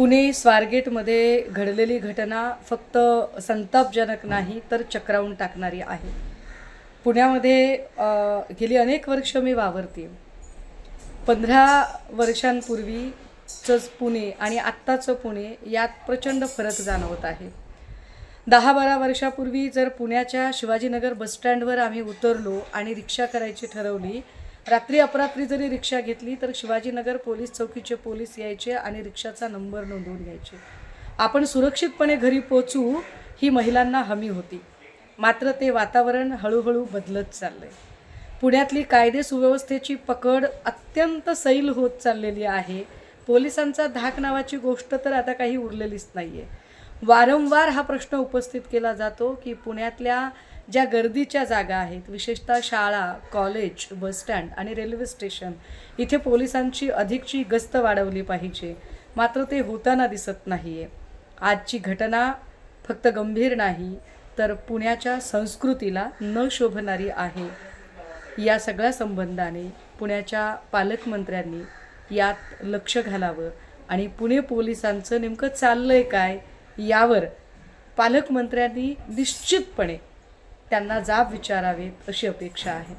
पुणे स्वारगेटमध्ये घडलेली घटना फक्त संतापजनक नाही तर चक्रावून टाकणारी आहे. पुण्यामध्ये गेली अनेक वर्ष मी वावरते. 15 वर्षांपूर्वीचंच पुणे आणि आत्ताचं पुणे यात प्रचंड फरक जाणवत आहे. 10-12 वर्षापूर्वी जर पुण्याच्या शिवाजीनगर बसस्टँडवर आम्ही उतरलो आणि रिक्षा करायची ठरवली, रात्री अपरात्री जरी रिक्षा घेतली तर शिवाजीनगर पोलीस चौकीचे पोलीस यायचे आणि रिक्षाचा नंबर नोंदवून घ्यायचे. आपण सुरक्षितपणे घरी पोचू ही महिलांना हमी होती. मात्र ते वातावरण हळूहळू बदलत चाललं आहे. पुण्यातली कायदे सुव्यवस्थेची पकड अत्यंत सैल होत चाललेली आहे. पोलिसांचा धाक नावाची गोष्ट तर आता काही उरलेलीच नाही आहे. वारंवार हा प्रश्न उपस्थित केला जातो की पुण्यातल्या ज्या गर्दीच्या जागा आहेत, विशेषतः शाळा, कॉलेज, बसस्टँड आणि रेल्वे स्टेशन, इथे पोलिसांची अधिकची गस्त वाढवली पाहिजे. मात्र ते होताना दिसत नाही आहे. आजची घटना फक्त गंभीर नाही तर पुण्याच्या संस्कृतीला न शोभणारी आहे. या सगळ्या संबंधाने पुण्याच्या पालकमंत्र्यांनी यात लक्ष घालावं आणि पुणे पोलिसांचं नेमकं चाललं आहे काय यावर पालकमंत्र्यांनी निश्चितपणे त्यांना जाब विचारावेत अशी अपेक्षा आहे.